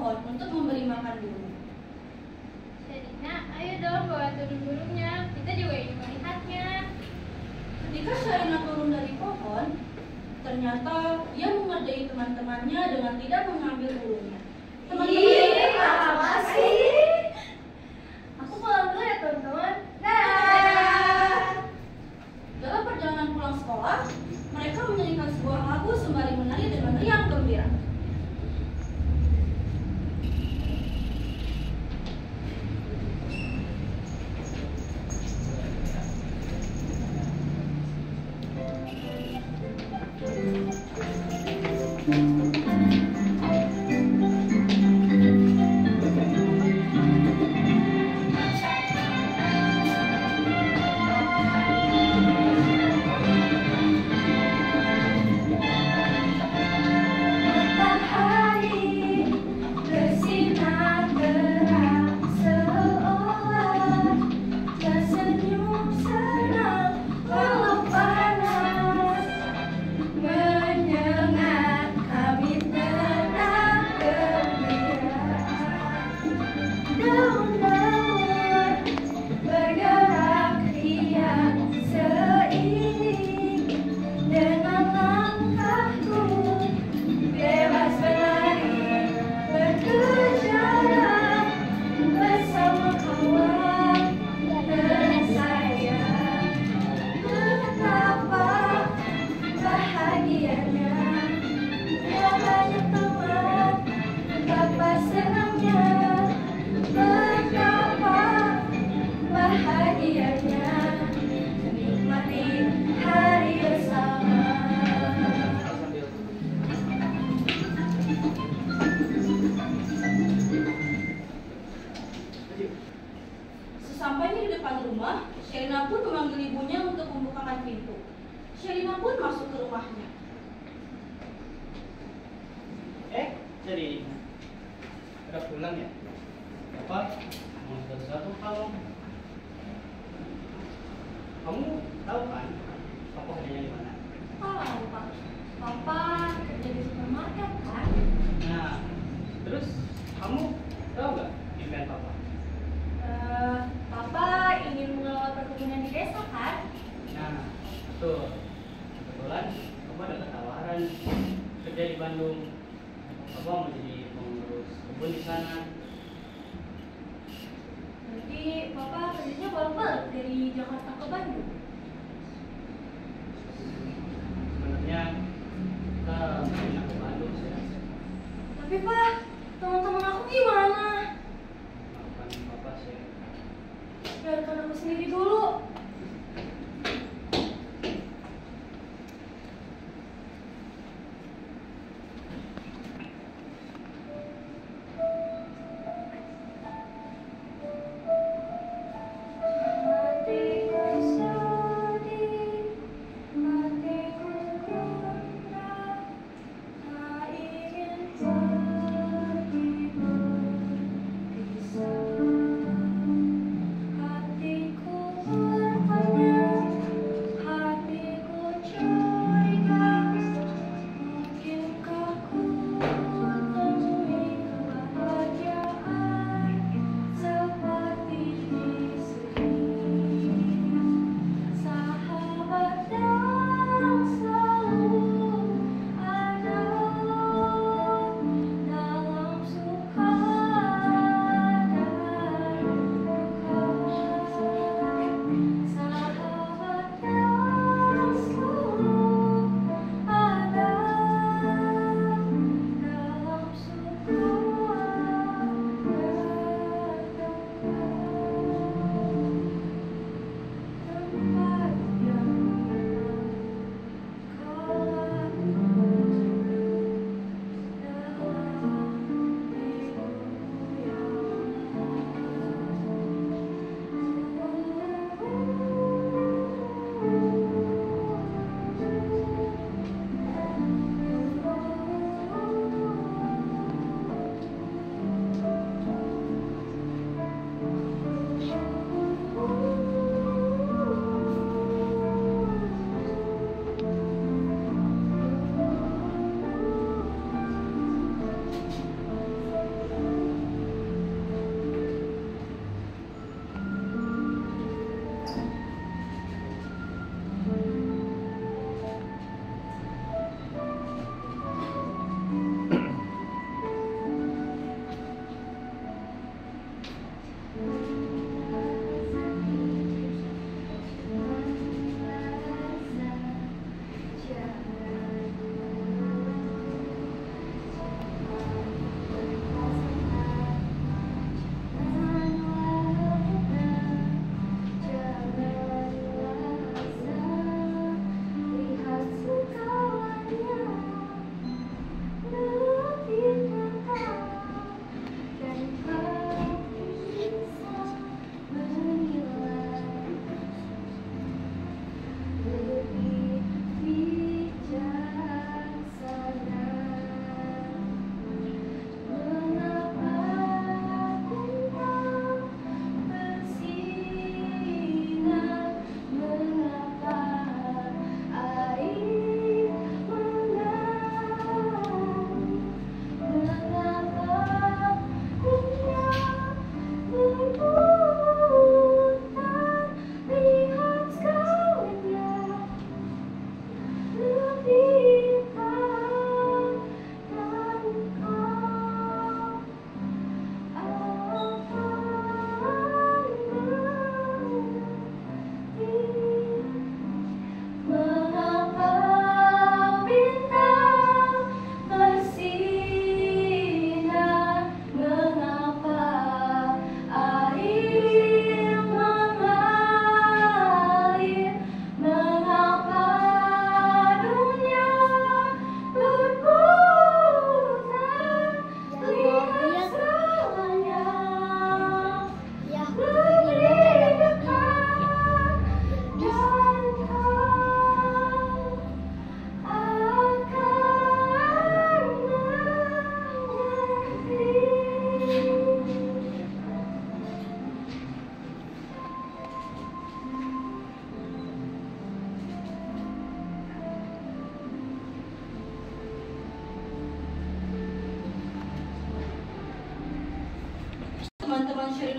pohon untuk memberi makan burung. Sherina, ayo dong bawa turun burungnya. Kita juga ingin melihatnya. Ketika Sherina turun dari pohon, ternyata dia mengerjai teman-temannya dengan tidak mengambil burungnya. Apa sih? Aku pulang dulu ya teman-teman. Dah. Dalam perjalanan pulang sekolah, mereka menyanyikan sebuah lagu sembari menari dengan riang gembira. Sesampainya di depan rumah, Sherina pun memanggil ibunya untuk membukakan pintu. Sherina pun masuk ke rumahnya. Jadi udah pulang ya? Apa? Mau sesuatu kamu? Kamu tahu kan? Papa kerjanya di mana? Tahu Pak. Papa kerja di supermarket kan? Nah, terus kamu tahu nggak impian Papa? Papa ingin mengelola perkebunan di desa kan? Nah, betul. Kebetulan Papa dapat tawaran kerja di Bandung. Papa mau jadi pengurus kebun di sana. Berarti Papa kerjanya bolak-balik dari Jakarta ke Bandung. Sebenarnya kita pindah ke Bandung sih. Tapi Pak, teman-teman aku gimana? Maafkan Papa sih. Biarkan aku sendiri dulu. Hatiku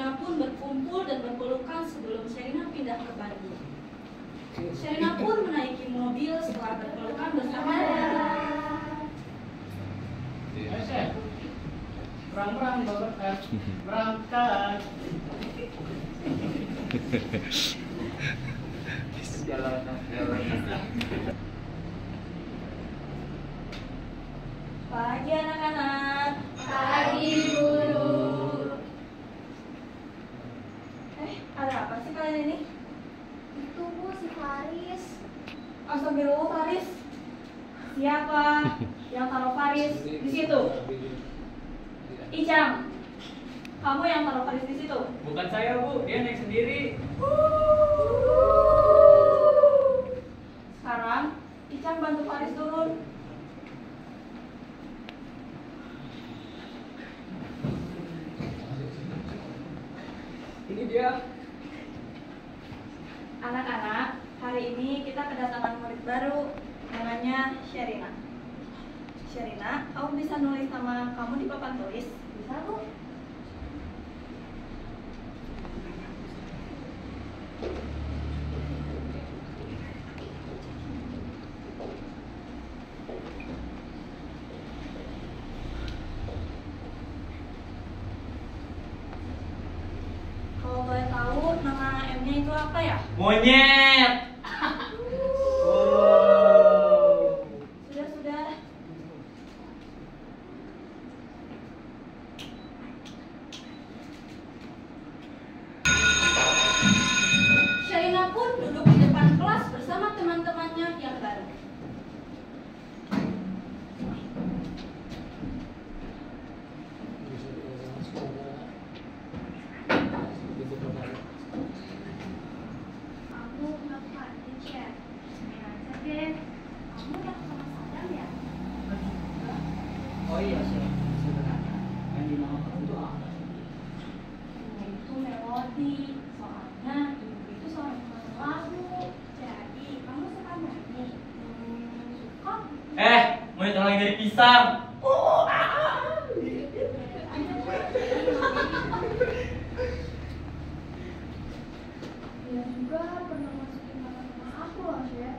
Sherina pun berkumpul dan berpelukan sebelum Sherina pindah ke Bandung. Sherina pun menaiki mobil setelah berpelukan bersama. Berang-berang berangkat. Jalan. Pagi anak-anak. Pagi guru. Ada apa sih kalian ini? Itu Bu, si Faris. Astagfirullah, Faris. Siapa yang taruh Faris di situ? Icam, kamu yang taruh Faris di situ? Bukan saya Bu, dia naik sendiri. Sekarang Icam bantu Faris turun. Ini dia. Anak-anak, hari ini kita kedatangan murid baru, namanya Sherina. Sherina, kamu bisa nulis nama kamu di papan tulis? Bisa, Bu? Kalau boleh tahu, nama M-nya itu apa ya? Monyet. Oh. Sudah. Sherina pun duduk di depan kelas bersama teman-temannya yang baru. Aku nggak Faris ya. Aja deh. Kamu udah sama Sadam ya? Oh iya, sebenarnya yang dinamakan itu apa? Itu melodi, soalnya ibu itu seorang pemandu lagu. Jadi kamu suka nyanyi? Suka. Mau ditolongin dari pisang. Dia juga pernah masukin nama aku loh, Chef.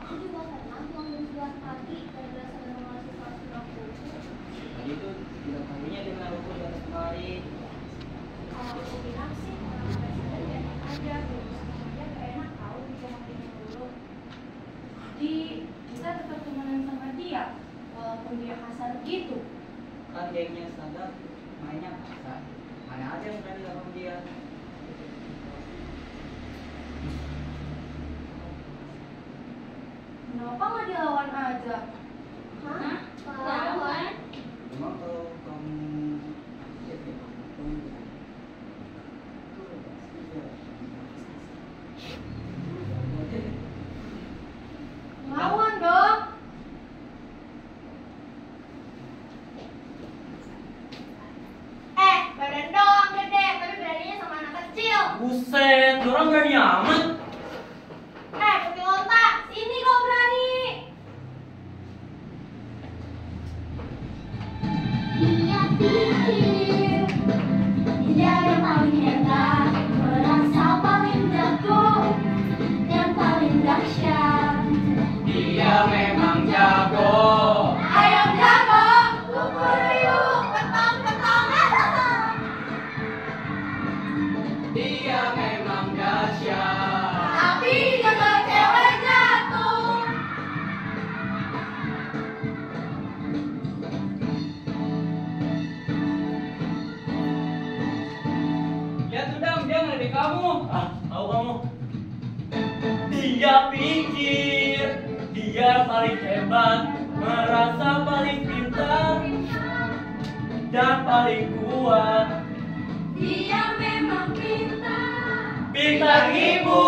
Aku juga pernah bangun 11 pagi gara-gara sedang mahasiswa surat buku. Tadi itu tidak tahunya dia menaruh di atas lemari. Kalau aku bilang sih, orang nggak sadar ya aja. Belum semuanya gak enak tahu dibohongin dulu. Jadi kita tetap temenan sama dia, walaupun dia kasar gitu. Kan gengnya standar mainnya kasar. Mana aja yang berani lawan dia. Kenapa nggak dilawan aja? Hah? Lawan? Memang kalau kamu Lawan dong. Badan doang gede, tapi beraninya sama anak kecil. buset, orang berani amat. Putih lonta, sini kau berani. Dia pikir dia yang paling hebat, merasa paling jago, yang paling dahsyat. Dia memang jago. Ayam jago, kukuruyuk, ketong-ketong. Dia memang dahsyat. Tapi jago cewek jatuh. Lihat tuh Dam, dia ngeledek kamu. Tahu kamu? Dia pikir dia paling hebat, merasa paling pintar dan paling kuat. Dia memang pintar. Pintar ibu.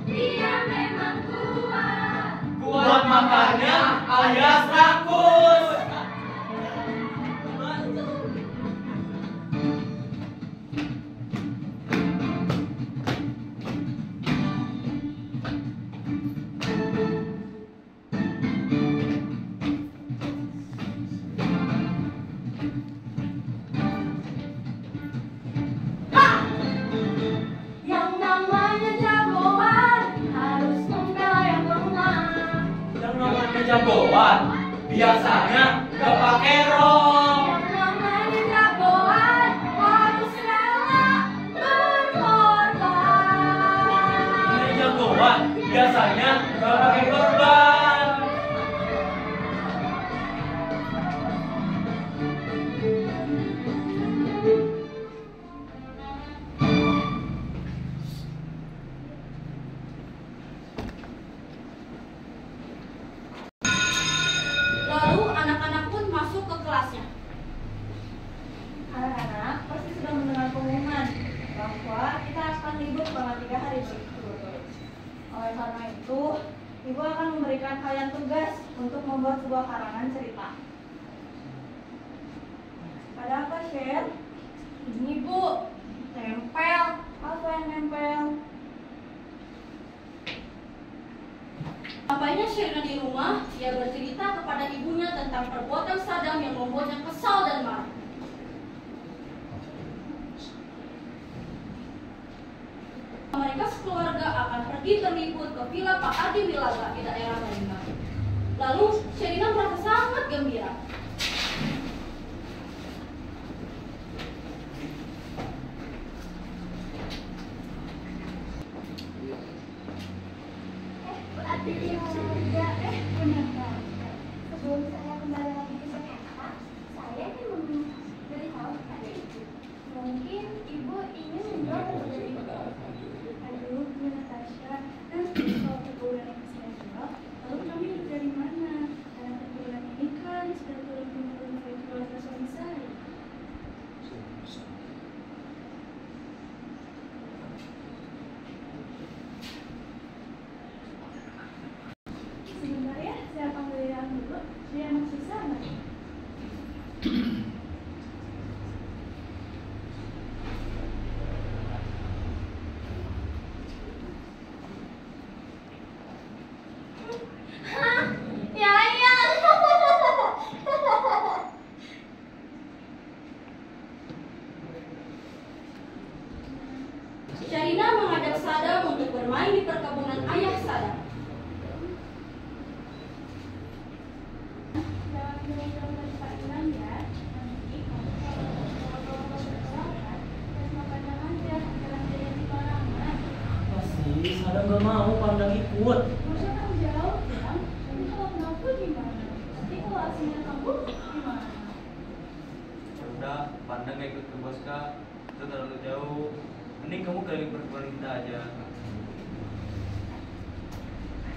Dia memang kuat. Kuat makannya alias rakus. jagoan biasanya gak pakai rok. Yang namanya jagoan harus rela berkorban. Jagoan biasanya gak pakai korban. Lalu anak-anak pun masuk ke kelasnya. Anak-anak pasti sudah mendengar pengumuman bahwa kita akan libur selama 3 hari berturut-turut. Oleh karena itu, Ibu akan memberikan kalian tugas untuk membuat sebuah karangan cerita. Ada apa, Sher? Ini Bu, tempel. Apa yang nempel? Sampainya Sherina di rumah, ia bercerita kepada ibunya tentang perbuatan Sadam yang membuatnya kesal dan marah. Mereka sekeluarga akan pergi terlibur ke Villa Pak Adi Wilaga di daerah Lembang. Lalu Sherina merasa sangat gembira. Berarti dia muda, benar kan? Sebelum saya kembali lagi ke Jakarta, saya ingin memberitahu kepada ibu. Mungkin ibu ingin menjual dari ibu. Aduh, Bu Natasha, nanti kalau pergaulan yang saya jual, lalu kami hidup dari mana? Karena pergaulan ini kan sudah turun-temurun dari keluarga suami saya. Sebentar ya, saya panggil yang dulu. Dia masih sama. Ya, ya. Sherina mengajak Sadam untuk bermain di perkebunan ayah Sadam. Jangan bilang-bilang dari Pak Iman ya. Nanti kalau berkelakar, terus makan aja, jalan-jalan di barangan. Pasti Sadam gak mau pandang ikut. Masa kamu jauh, Bang? Nanti kalau kenapa gimana? Nanti kalau aslinya kamu gimana? Udah, pandang gak ikut ke Boska, itu terlalu jauh. Mending kamu keliling perkebunan kita aja.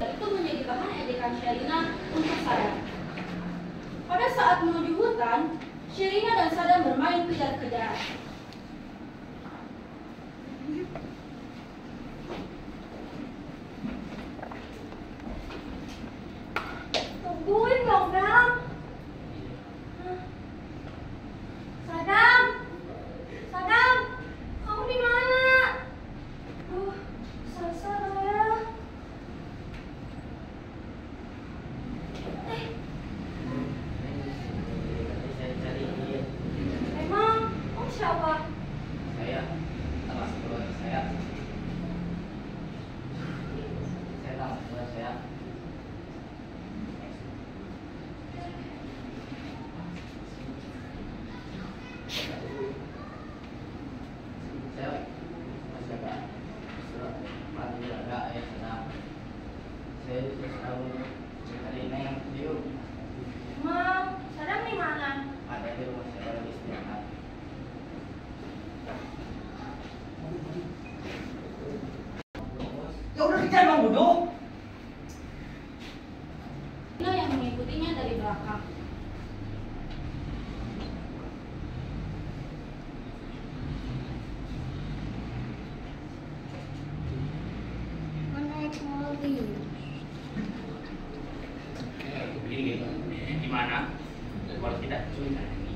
Itu menjadi bahan ejekan Sherina untuk Sadam. Pada saat menuju hutan, Sherina dan Sadam bermain kejar-kejaran. Tungguin dong, Bang. Sadam! Sadam! Kamu di mana? Sasa ya. Saya cari Emang kamu siapa? saya sama keluarga saya. Saya sama keluarga saya. Saya masih ada surat panggil ada ayah Sadam. Saya juga tahu cari Neng Diu. Emang Sadam di mana? Ada di rumah saya lagi istirahat. Ya udah kejar Bang Duduk. Sherina yang mengikutinya dari belakang. Naik mobil. Begini gitu. Gimana? Kalau tidak cuy ini,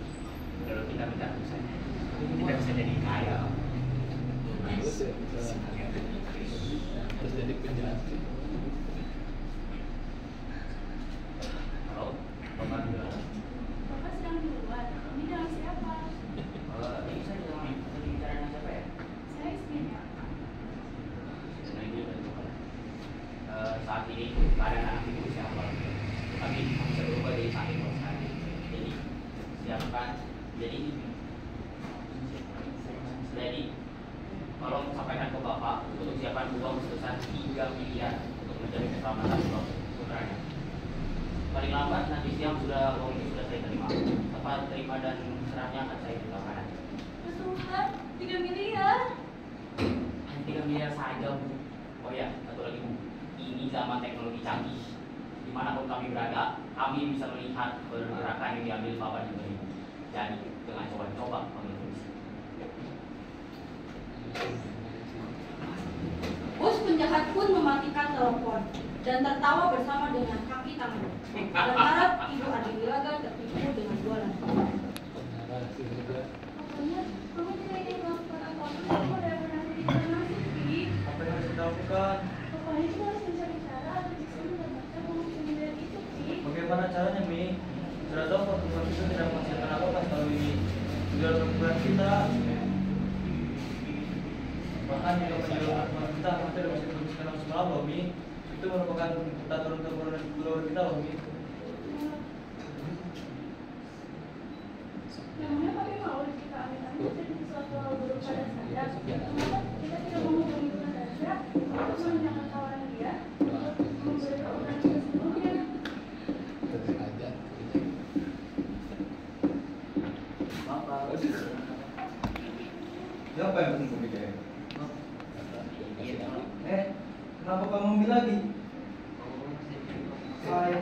kalau kita minta pesannya, kita bisa jadi kaya. Terus jadi penjahat. Halo, Bapak juga. Bapak sedang di luar. Ini dengan siapa? Ini saya dengan bicara dengan siapa ya? Saya istrinya. Saat ini keadaan anak ibu siapa? kan. Jadi tolong sampaikan ke Bapak untuk siapkan uang sebesar 3 miliar untuk menjadi keselamatan putranya. Paling lambat nanti siang uang ini sudah saya terima. Tepat terima dan serahnya akan saya beritahukan. Tuhan, 3 miliar. Hanya 3 miliar saja, Bu. Oh ya, satu lagi, Bu. Ini zaman teknologi canggih. Dimanapun kami berada, kami bisa melihat pergerakan yang diambil Bapak juga, Ibu. Jadi, dengan coba-coba kami polisi. Bos penjahat pun mematikan telepon dan tertawa bersama dengan kaki tangan. Berharap Ibu Adilaga tertipu dengan jualan. Pokoknya kamu tidak ingin melakukan apapun, aku udah pernah berinformasi, Pi. Apa yang harus kita lakukan? Pokoknya kita harus mencari cara agar bisa mendapatkan uang miliar itu, Pi. Bagaimana caranya, Mi? Sudah tahu pertemuan itu tidak menghasilkan apa-apa kalau ini sudah pertemuan kita. Makanya kalau pertemuan kita pasti ada masih terus kenal semalam loh, Mi. Itu merupakan kita turun-turun keluar kita loh, Mi. Namanya kami mau kita amit-amit jadi sesuatu hal buruk pada saya. Kenapa kita tidak menghubungi Tuhan saja untuk menanyakan tawaran dia untuk memberi keundangan sebelumnya? Siapa yang pesen kopi kayak? Kenapa kamu ambil lagi? Saya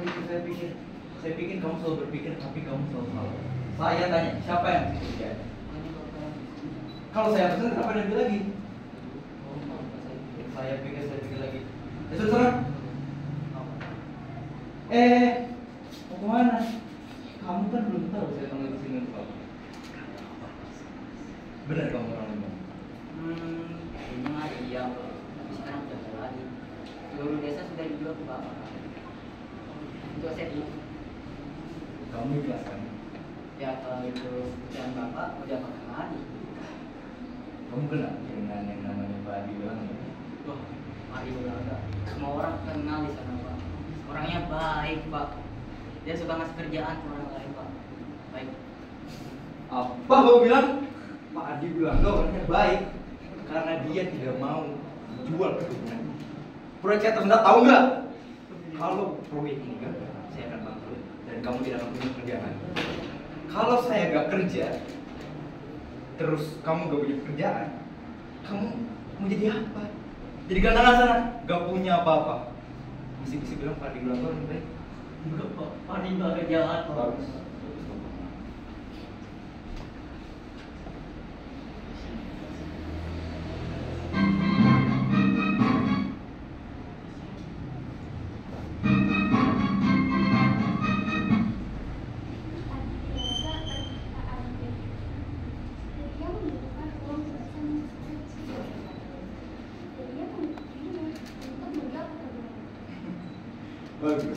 pikir kamu selalu berpikir, tapi kamu selalu salah. Saya tanya, siapa yang pesen kopi kayak? Kalau saya pesen, kenapa dia ambil lagi? Saya pikir lagi. Ya sudah. Mau kemana? Kamu kan belum tahu saya tanggal di sini untuk apa. Benar kamu orang ini? Kayaknya iya, tapi sekarang udah tahu lagi. Seluruh desa sudah dijual ke Bapak. Untuk aset ini. Kamu jelaskan. Ya kalau itu pekerjaan Bapak, udah makan lagi. Kamu kenal dengan yang namanya Pak Adi bilang? Wah, mari berlagak. Semua orang kenal di sana, Pak. Orangnya baik, Pak. Dia suka ngasih kerjaan ke orang lain, Pak. Baik. Apa kamu bilang? Pak Adi bilang kau orangnya baik karena dia tidak mau jual kebunnya. Proyek atas Anda tahu nggak? Kalau proyek ini gagal, saya akan bangkrut dan kamu tidak akan punya kerjaan. Kalau saya nggak kerja, terus kamu nggak punya kerjaan, kamu mau jadi apa? Jadi gelandangan sana, nggak punya apa-apa. Bisa bilang Pak Adi bilang kau orang baik. Enggak, Pak. Pani nggak ada jahat, Pak. Bagus.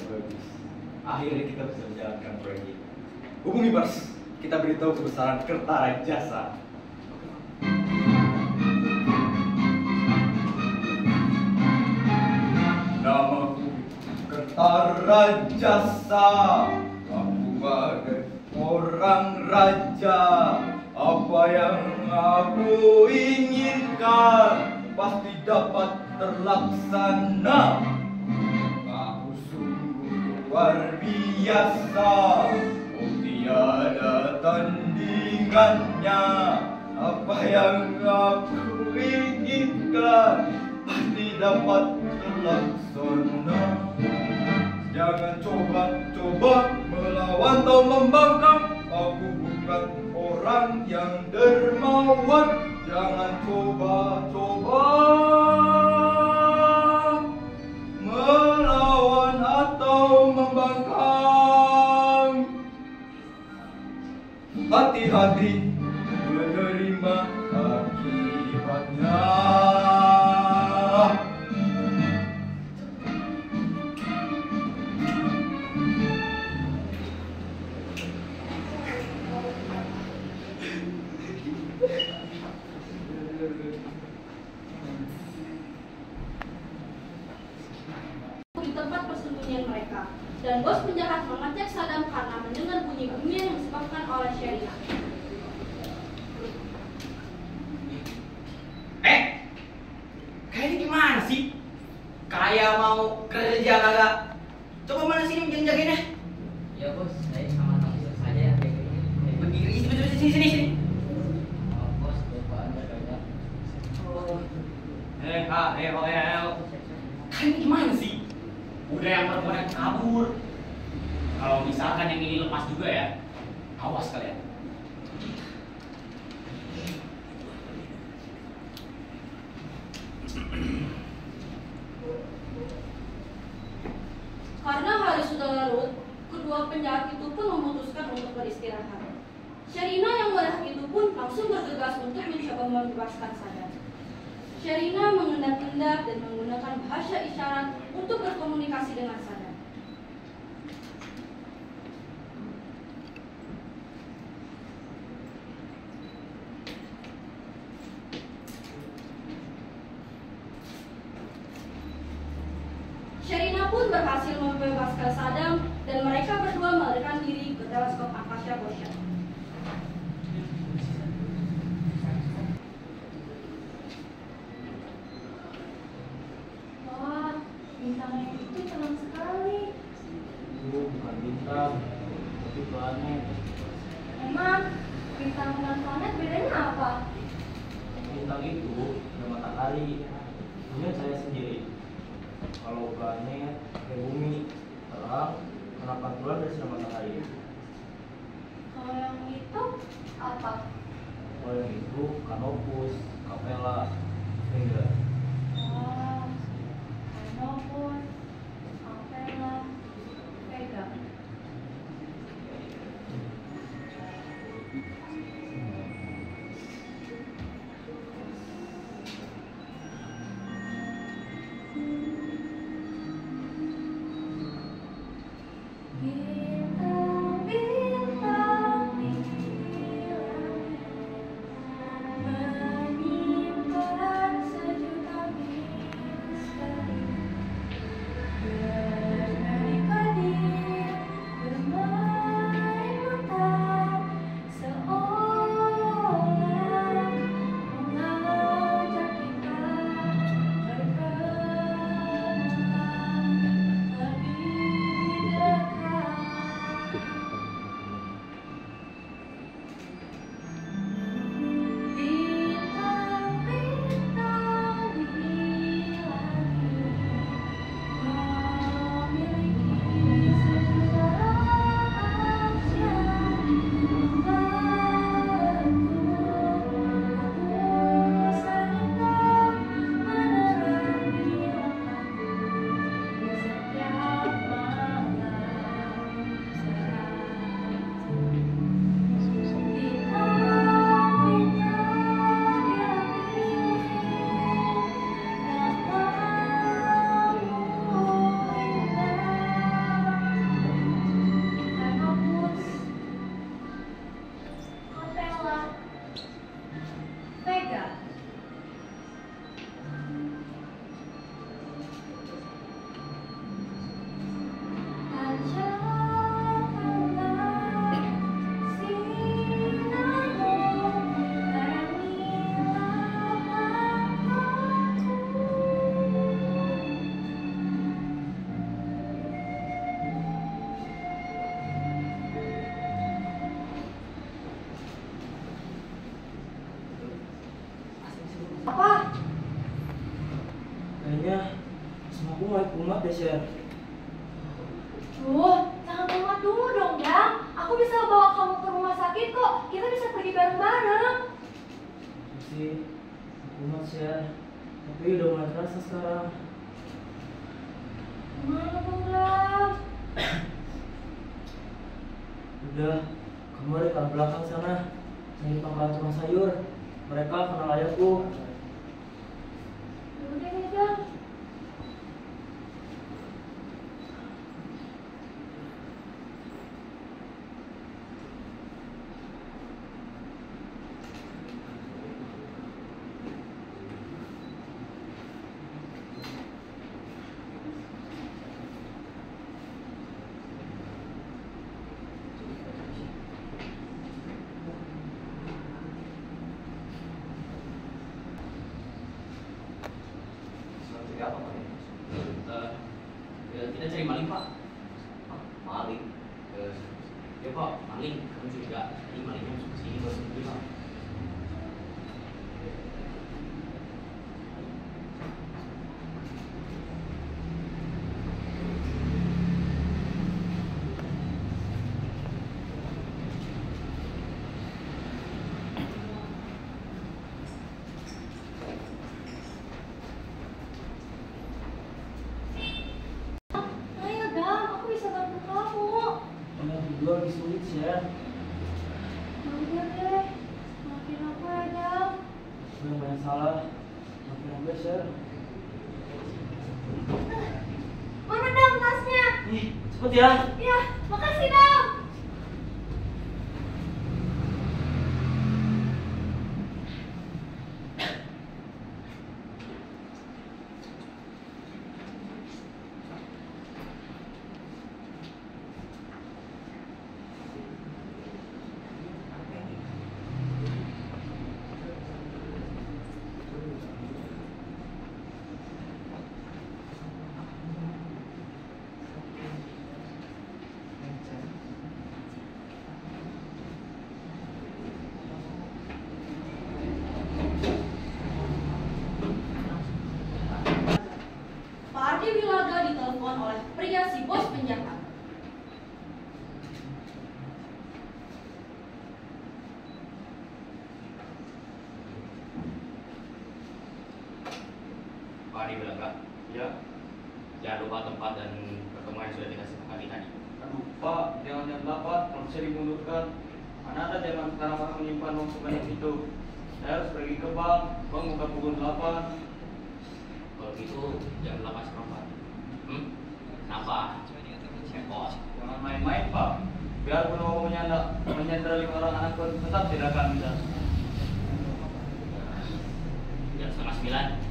Bagus. Akhirnya kita bisa menjalankan proyek ini. Hubungi Bars, kita beritahu kebesaran Kertara Jasa. Namaku Kertara Jasa. Aku bagai orang raja. Apa yang aku inginkan pasti dapat terlaksana. Luar biasa, oh tiada tandingannya. Apa yang aku inginkan pasti dapat terlaksana. Jangan coba-coba melawan atau membangkang. Aku bukan orang yang dermawan. Jangan coba-coba melawan atau membangkang. Hati-hati menerima akibatnya. Di tempat persembunyian mereka, dan bos penjahat hendak mengecek Saddam karena mendengar bunyi-bunyian yang disebabkan oleh Sherina. Kayaknya gimana sih? Kayak mau kerja kagak? Coba mana sini jagainnya? Ya bos, saya sama langsung saja ya. Berdiri sini. Oh, bos, lupaan berkaya. Kalian gimana sih? Udah yang perempuan kabur. Kalau misalkan yang ini lepas juga ya, awas kalian. Karena hari sudah larut, kedua penjahat itu pun memutuskan untuk beristirahat. Sherina yang melihat itu pun langsung bergegas untuk mencoba membebaskan Saddam. Sherina mengendap-endap dan menggunakan bahasa isyarat untuk berkomunikasi dengan Saddam. Sherina pun berhasil membebaskan Saddam dan mereka berdua melarikan diri ke teleskop Akasha Bosha. Wah, bintangnya itu tenang sekali. Itu bukan bintang, tapi planet. Emang bintang dan planet bedanya apa? Bintang itu ada matahari, punya saya sendiri. Kalau planet kayak bumi, terang, mendapat bulan dari sinar matahari. Kalau yang itu apa? Kalau yang itu Canopus, Capella, Vega. Wah, Canopus, Capella, Vega. Bintang-bintang di langit menyimpan sejuta misteri. Beradik-adik bermain mata seolah mengajak kita berkenalan lebih dekat. Bintang-bintang di langit memiliki sejuta rahasia membantu saling menerangi langkahku di setiap malam Vega. Pancarkanlah sinarmu, terangilah langkahku. Apa? Kayaknya semua aku mulai kumat deh, Sher. Jangan kumat dulu dong, Dang. Aku bisa bawa kamu ke rumah sakit kok. Kita bisa pergi bareng-bareng. Itu sih, kumat, Sher. Tapi udah mulai terasa sekarang. Gimana dong, Dang? Udah, kemarin ke belakang sana. Cari pangkalan tukang sayur. Mereka kenal ayahku. Udah deh, Dang. Pak, maling, kamu juga. Ini malingnya masuk ke sini baru bilang. Ayo Dam, aku bisa bantu kamu. Yang kedua lagi sulit sih ya. Udah deh, maafin aku ya Dam. Gue yang banyak salah. Maafin aku ya, Sher. Mana Dam tasnya? Ih, cepet ya. Ya, makasih Dam. Pak Ardi Wilaga ditelepon oleh pria si bos penjahat. Pak Adi bilang Kak, Ya. jangan lupa tempat dan pertemuan yang sudah kita sepakati tadi. Aduh Pak, jangan jam 8, kalau bisa dimundurkan. Mana ada zaman sekarang orang menyimpan uang sebanyak itu. Saya harus pergi ke bank bukan pukul 8. Kalau gitu jam 8:04. Kenapa? Repot. Jangan main-main Pak. Biarpun mau menyandera 5 orang anak pun tetap tidak akan bisa. Jam 8:30.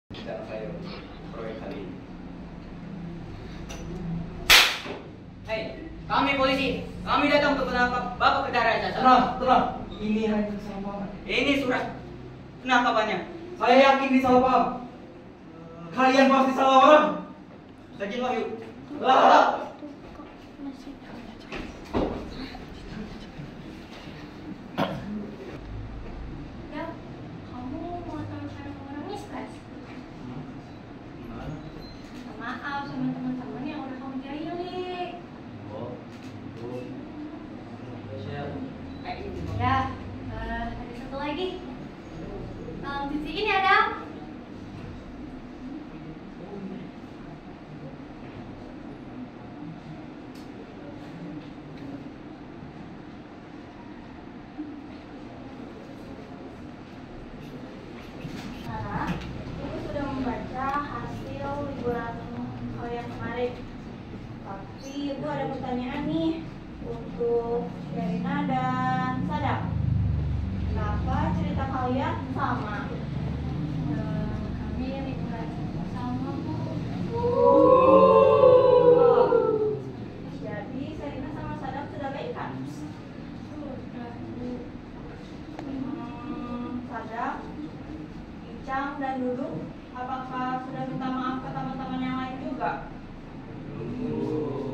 Tidak saya proyek kali ini. Hei, kami polisi. Kami datang untuk menangkap Bapak Kedara Jasa. Tenang. Ini hanya kesalahpahaman. Ini surat penangkapannya. Saya yakin ini salah paham. Kalian pasti salah orang. Sajin Wahyu. Lah. Dam, kamu mau tahu cara mengurangi stres? Minta maaf sama teman-teman yang udah kamu jahili. Oh, tuh. Sher. Ya, ada satu lagi. Tolong cuciin ya, Dam. Sarah, ibu sudah membaca hasil liburan kalian kemarin. Tapi ibu ada pertanyaan nih untuk Sherina dan Sadam. Kenapa cerita kalian sama? Kami liburan sama Bu. Jadi Sherina sama Sadam sudah baikan. Sudah Bu. Sadam, Icang dan Duduk, apakah sudah minta maaf ke teman-teman yang lain juga? Belum.